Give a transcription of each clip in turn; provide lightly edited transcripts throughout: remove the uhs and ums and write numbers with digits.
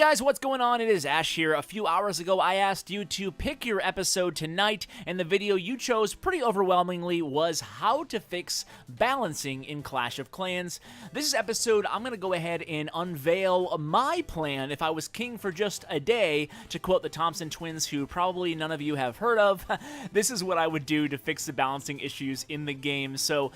Hey guys, what's going on? It is Ash here. A few hours ago, I asked you to pick your episode tonight, and the video you chose pretty overwhelmingly was how to fix balancing in Clash of Clans. This episode, I'm going to go ahead and unveil my plan if I was king for just a day, to quote the Thompson twins, who probably none of you have heard of. This is what I would do to fix the balancing issues in the game. So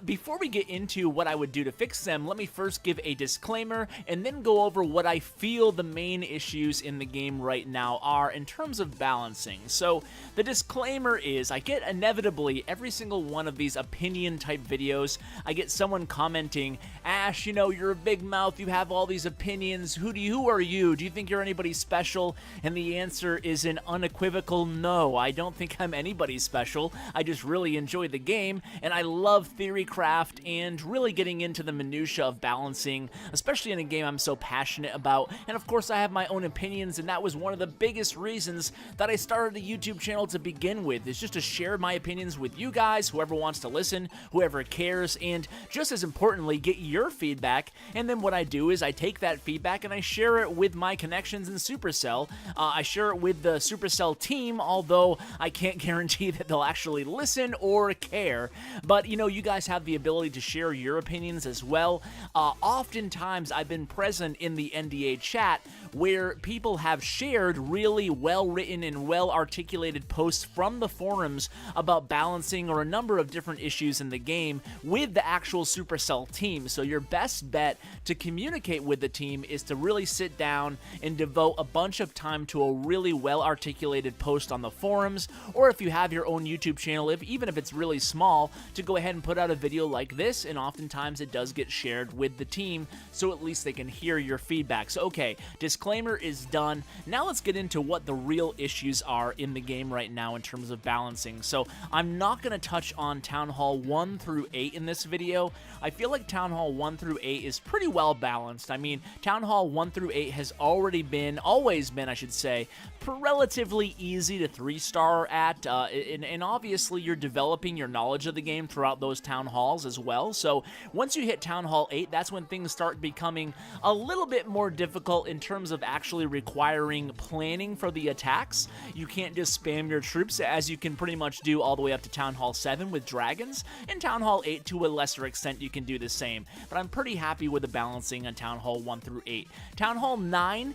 before we get into what I would do to fix them, let me first give a disclaimer and then go over what I feel the main issues in the game right now are in terms of balancing. So the disclaimer is, I get inevitably every single one of these opinion type videos, I get someone commenting, Ash, you know, you're a big mouth, you have all these opinions, who are you? Do you think you're anybody special? And the answer is an unequivocal no. I don't think I'm anybody special. I just really enjoy the game, and I love theorycraft and really getting into the minutia of balancing, especially in a game I'm so passionate about. And of course, I have my own opinions, and that was one of the biggest reasons that I started a YouTube channel to begin with, is just to share my opinions with you guys, whoever wants to listen, whoever cares, and just as importantly, get your feedback. And then what I do is I take that feedback and I share it with my connections in Supercell. I share it with the Supercell team, although I can't guarantee that they'll actually listen or care. But, you know, you guys have the ability to share your opinions as well. Oftentimes, I've been present in the NDA chat where people have shared really well-written and well-articulated posts from the forums about balancing or a number of different issues in the game with the actual Supercell team. So your best bet to communicate with the team is to really sit down and devote a bunch of time to a really well-articulated post on the forums, or if you have your own YouTube channel, even if it's really small, to go ahead and put out a video like this, and oftentimes it does get shared with the team, so at least they can hear your feedback. So okay, disclaimer is done. Now let's get into what the real issues are in the game right now in terms of balancing. So I'm not going to touch on Town Hall 1 through 8 in this video. I feel like Town Hall 1 through 8 is pretty well balanced. I mean, Town Hall 1 through 8 has always been, I should say, relatively easy to 3-star at, and obviously you're developing your knowledge of the game throughout those Town Halls as well. So once you hit Town Hall 8, that's when things start becoming a little bit more difficult in terms of actually requiring planning for the attacks. You can't just spam your troops, as you can pretty much do all the way up to Town Hall 7 with dragons. In Town Hall 8, to a lesser extent, you can do the same. But I'm pretty happy with the balancing on Town Hall 1 through 8. Town Hall 9,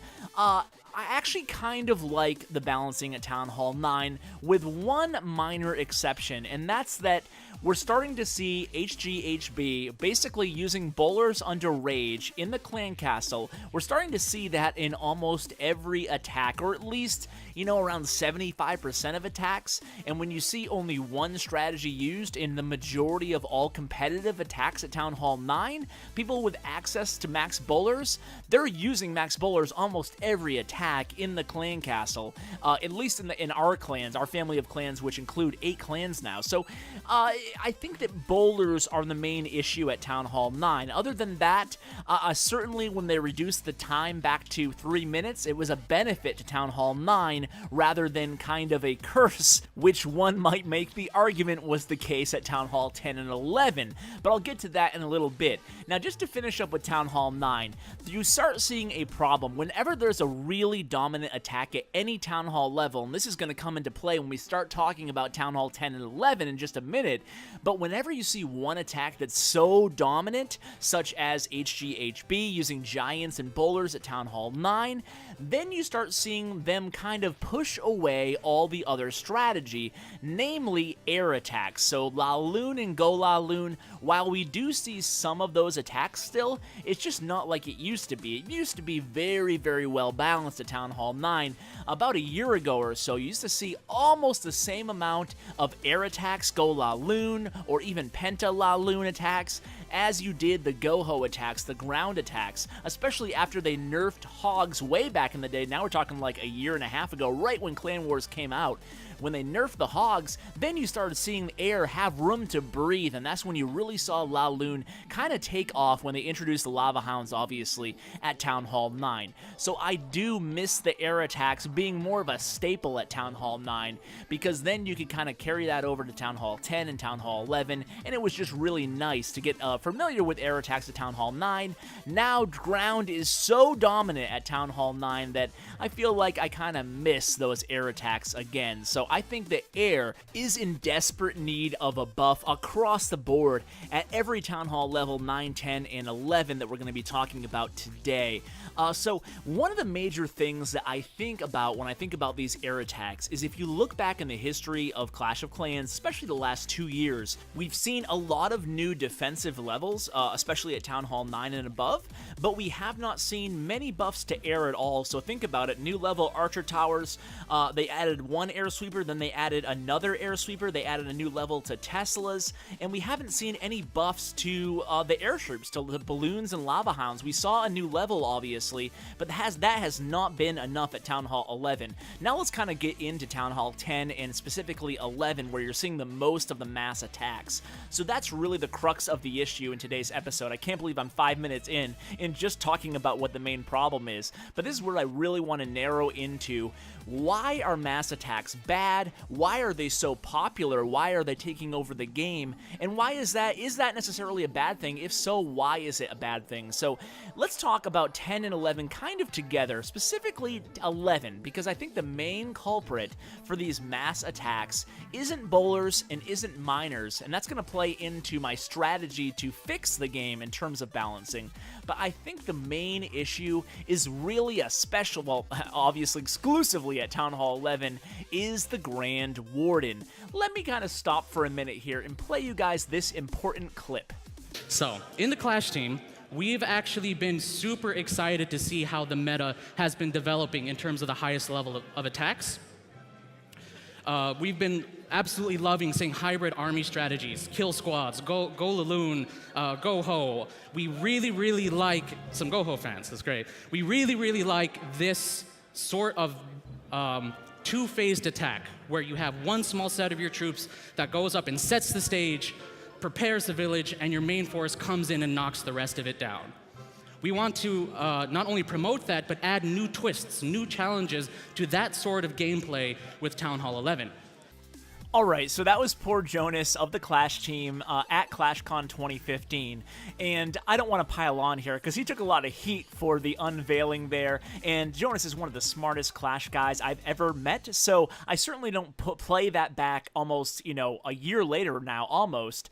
I actually kind of like the balancing at Town Hall 9 with one minor exception, and that's that we're starting to see HGHB basically using bowlers under rage in the clan castle. We're starting to see that in almost every attack, or at least, you know, around 75% of attacks. And when you see only one strategy used in the majority of all competitive attacks at Town Hall 9, people with access to max bowlers, they're using max bowlers almost every attack in the clan castle, at least in our clans, our family of clans, which include 8 clans now. So I think that bowlers are the main issue at Town Hall 9. Other than that, certainly when they reduced the time back to 3 minutes, it was a benefit to Town Hall 9 rather than kind of a curse, which one might make the argument was the case at Town Hall 10 and 11. But I'll get to that in a little bit. Now, just to finish up with Town Hall 9, you start seeing a problem whenever there's a really dominant attack at any Town Hall level, and this is going to come into play when we start talking about Town Hall 10 and 11 in just a minute. But whenever you see one attack that's so dominant, such as HGHB using giants and bowlers at Town Hall 9, then you start seeing them kind of push away all the other strategy, namely air attacks. So Laloon and Go Laloon, while we do see some of those attacks still, it's just not like it used to be. It used to be very, very well balanced at Town Hall 9. About a year ago or so, you used to see almost the same amount of air attacks, Go Laloon, or even Penta Laloon attacks, as you did the Go-Ho attacks, the ground attacks, especially after they nerfed Hogs way back in the day. Now we're talking like a year and a half ago, right when Clan Wars came out. when they nerfed the hogs, then you started seeing the air have room to breathe, and that's when you really saw Laloon kind of take off when they introduced the Lava Hounds, obviously, at Town Hall 9. So I do miss the air attacks being more of a staple at Town Hall 9, because then you could kind of carry that over to Town Hall 10 and Town Hall 11, and it was just really nice to get familiar with air attacks at Town Hall 9. Now ground is so dominant at Town Hall 9 that I feel like I kind of miss those air attacks again. So I think the air is in desperate need of a buff across the board at every Town Hall level 9, 10, and 11 that we're going to be talking about today. So one of the major things that I think about when I think about these air attacks is if you look back in the history of Clash of Clans, especially the last 2 years, we've seen a lot of new defensive levels, especially at Town Hall 9 and above, but we have not seen many buffs to air at all. So think about it, new level Archer Towers, they added one air sweeper, then they added another air sweeper, they added a new level to Teslas, and we haven't seen any buffs to the airstrips, to the balloons and lava hounds. We saw a new level, obviously, but that has not been enough at Town Hall 11. Now let's kind of get into Town Hall 10 and specifically 11, where you're seeing the most of the mass attacks. So that's really the crux of the issue in today's episode. I can't believe I'm 5 minutes in just talking about what the main problem is, but this is where I really want to narrow into why are mass attacks bad? Why are they so popular? Why are they taking over the game? And why is that? Is that necessarily a bad thing? If so, why is it a bad thing? So let's talk about 10 and 11 kind of together, specifically 11, because I think the main culprit for these mass attacks isn't bowlers and isn't miners, and that's going to play into my strategy to fix the game in terms of balancing. But I think the main issue is really a special, well, obviously exclusively at Town Hall 11, is the Grand Warden. Let me kind of stop for a minute here and play you guys this important clip. So, in the Clash team, we've actually been super excited to see how the meta has been developing in terms of the highest level of attacks. We've been absolutely loving seeing hybrid army strategies, kill squads, go Laloon, go Ho. We really like some Go Ho fans. That's great. We really like this sort of two-phased attack where you have one small set of your troops that goes up and sets the stage, prepares the village, and your main force comes in and knocks the rest of it down. We want to not only promote that, but add new twists, new challenges to that sort of gameplay with Town Hall 11. Alright, so that was poor Jonas of the Clash team at ClashCon 2015, and I don't want to pile on here because he took a lot of heat for the unveiling there, and Jonas is one of the smartest Clash guys I've ever met, so I certainly don't play that back almost, a year later now, almost,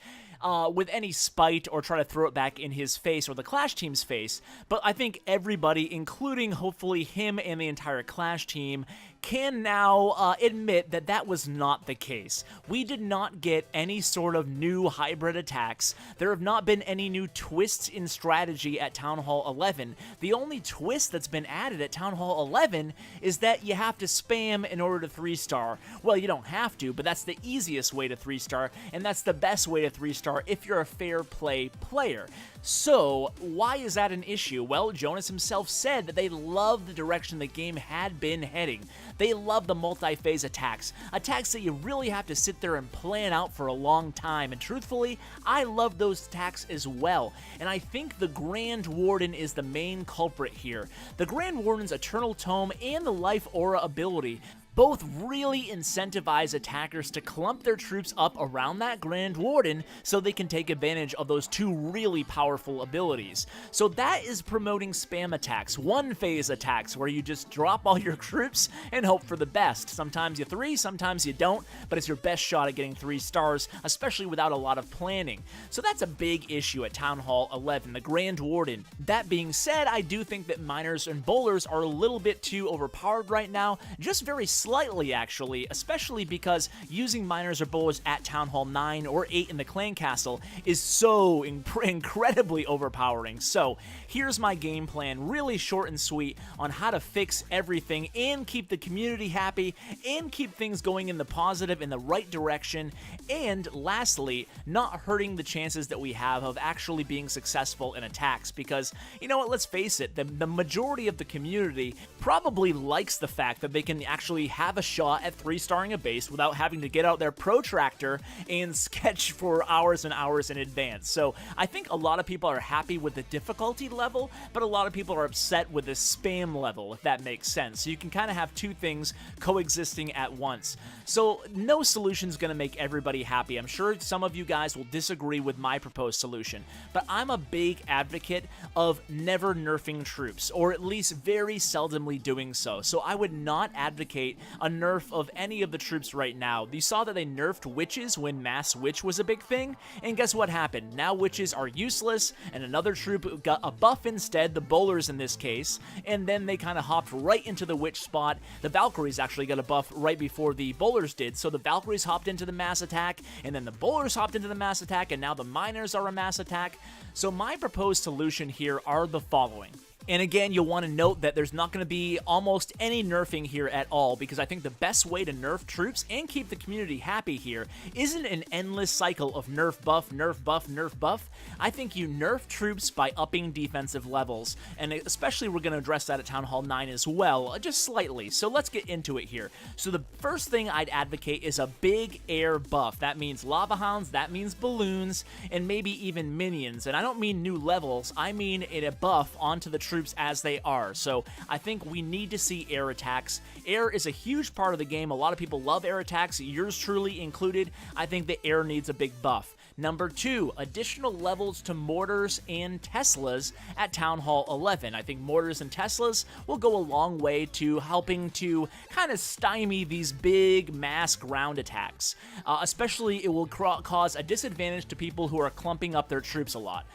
with any spite or try to throw it back in his face or the Clash team's face, but I think everybody, including hopefully him and the entire Clash team, can now admit that that was not the case. We did not get any sort of new hybrid attacks. There have not been any new twists in strategy at Town Hall 11. The only twist that's been added at Town Hall 11 is that you have to spam in order to 3-star. Well, you don't have to, but that's the easiest way to 3-star, and that's the best way to 3-star if you're a fair play player. So, why is that an issue? Well, Jonas himself said that they love the direction the game had been heading. They love the multi-phase attacks that you really have to sit there and plan out for a long time, and truthfully, I love those attacks as well, and I think the Grand Warden is the main culprit here. The Grand Warden's Eternal Tome and the Life Aura ability both really incentivize attackers to clump their troops up around that Grand Warden so they can take advantage of those two really powerful abilities. So that is promoting spam attacks, one-phase attacks, where you just drop all your troops and hope for the best. Sometimes you 3, sometimes you don't, but it's your best shot at getting 3 stars, especially without a lot of planning. So that's a big issue at Town Hall 11, the Grand Warden. That being said, I do think that miners and bowlers are a little bit too overpowered right now, just very slightly actually, especially because using miners or bowlers at Town Hall 9 or 8 in the clan castle is so incredibly overpowering. So here's my game plan, really short and sweet, on how to fix everything and keep the community happy and keep things going in the positive, in the right direction, and lastly, not hurting the chances that we have of actually being successful in attacks, because you know what, let's face it, the majority of the community probably likes the fact that they can actually have a shot at 3-starring a base without having to get out their protractor and sketch for hours and hours in advance. So I think a lot of people are happy with the difficulty level, but a lot of people are upset with the spam level, if that makes sense. So you can kind of have two things coexisting at once. So no solution is going to make everybody happy. I'm sure some of you guys will disagree with my proposed solution, but I'm a big advocate of never nerfing troops, or at least very seldomly doing so. So I would not advocate a nerf of any of the troops right now. You saw that they nerfed witches when mass witch was a big thing, and guess what happened? Now witches are useless, and another troop got a buff instead, the bowlers in this case, and then they kind of hopped right into the witch spot. The Valkyries actually got a buff right before the bowlers did, so the Valkyries hopped into the mass attack, and then the bowlers hopped into the mass attack, and now the miners are a mass attack. So my proposed solution here are the following. And again, you'll want to note that there's not going to be almost any nerfing here at all, because I think the best way to nerf troops and keep the community happy here isn't an endless cycle of nerf buff, nerf buff, nerf buff. I think you nerf troops by upping defensive levels, and especially we're going to address that at Town Hall 9 as well, just slightly. So let's get into it here. So the first thing I'd advocate is a big air buff. That means lava hounds, that means balloons, and maybe even minions. And I don't mean new levels, I mean a buff onto the troops as they are. So I think we need to see air attacks. Air is a huge part of the game. A lot of people love air attacks, yours truly included. I think the air needs a big buff. Number 2, additional levels to mortars and Teslas at Town Hall 11. I think mortars and Teslas will go a long way to helping to kind of stymie these big mass ground attacks. Especially it will cause a disadvantage to people who are clumping up their troops a lot.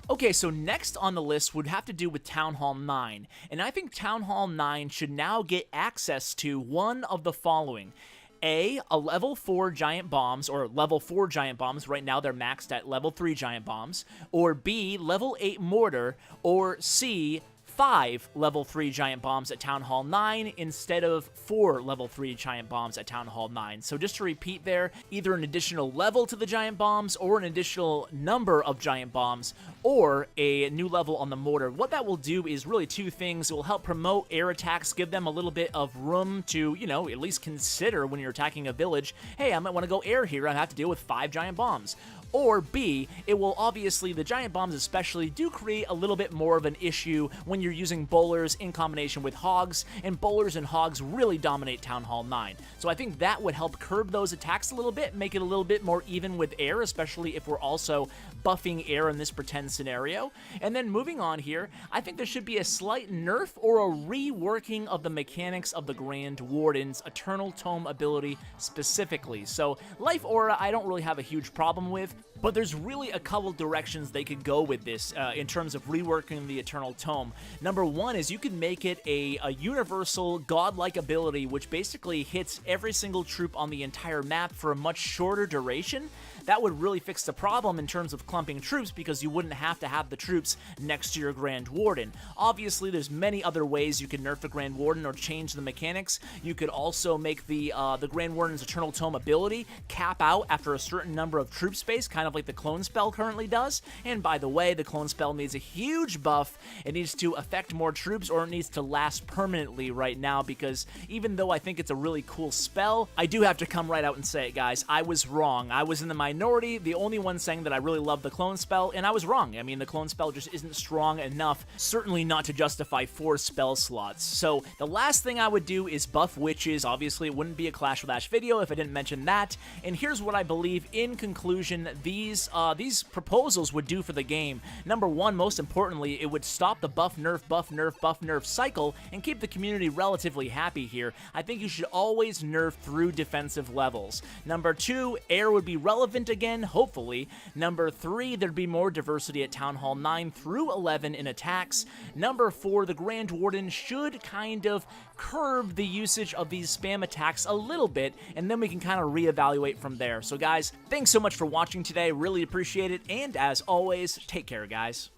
Okay, so next on the list would have to do with Town Hall 9, and I think Town Hall 9 should now get access to one of the following. A level 4 giant bombs, or level 4 giant bombs, right now they're maxed at level 3 giant bombs, or B, level 8 mortar, or C, 5 level 3 giant bombs at Town Hall 9 instead of 4 level 3 giant bombs at Town Hall 9. So just to repeat there, either an additional level to the giant bombs or an additional number of giant bombs or a new level on the mortar. What that will do is really two things. It will help promote air attacks, give them a little bit of room to, you know, at least consider when you're attacking a village, hey, I might want to go air here, I have to deal with 5 giant bombs. Or B, it will obviously, the giant bombs especially, do create a little bit more of an issue when you're using bowlers in combination with hogs, and bowlers and hogs really dominate Town Hall 9. So I think that would help curb those attacks a little bit, make it a little bit more even with air, especially if we're also buffing air in this pretend scenario. And then moving on here, I think there should be a slight nerf or a reworking of the mechanics of the Grand Warden's Eternal Tome ability specifically. So Life Aura, I don't really have a huge problem with, but there's really a couple directions they could go with this in terms of reworking the Eternal Tome. Number one is you could make it a universal godlike ability which basically hits every single troop on the entire map for a much shorter duration. That would really fix the problem in terms of clumping troops because you wouldn't have to have the troops next to your Grand Warden. Obviously, there's many other ways you can nerf the Grand Warden or change the mechanics. You could also make the Grand Warden's Eternal Tome ability cap out after a certain number of troop space, kind of like the clone spell currently does. And by the way, the clone spell needs a huge buff. It needs to affect more troops, or it needs to last permanently right now, because even though I think it's a really cool spell, I do have to come right out and say it, guys. I was wrong. I was in the minority, the only one saying that I really love the clone spell, and I was wrong. I mean, the clone spell just isn't strong enough, certainly not to justify 4 spell slots. So the last thing I would do is buff witches. Obviously, it wouldn't be a Clash with Ash video if I didn't mention that. And here's what I believe, in conclusion, these proposals would do for the game. Number one, most importantly, it would stop the buff, nerf, buff, nerf, buff, nerf cycle and keep the community relatively happy here. I think you should always nerf through defensive levels. Number two, air would be relevant again, hopefully. Number 3, there'd be more diversity at Town Hall 9 through 11 in attacks. Number 4, the Grand Warden should kind of curb the usage of these spam attacks a little bit, and then we can kind of reevaluate from there. So guys, thanks so much for watching today, really appreciate it, and as always, take care, guys.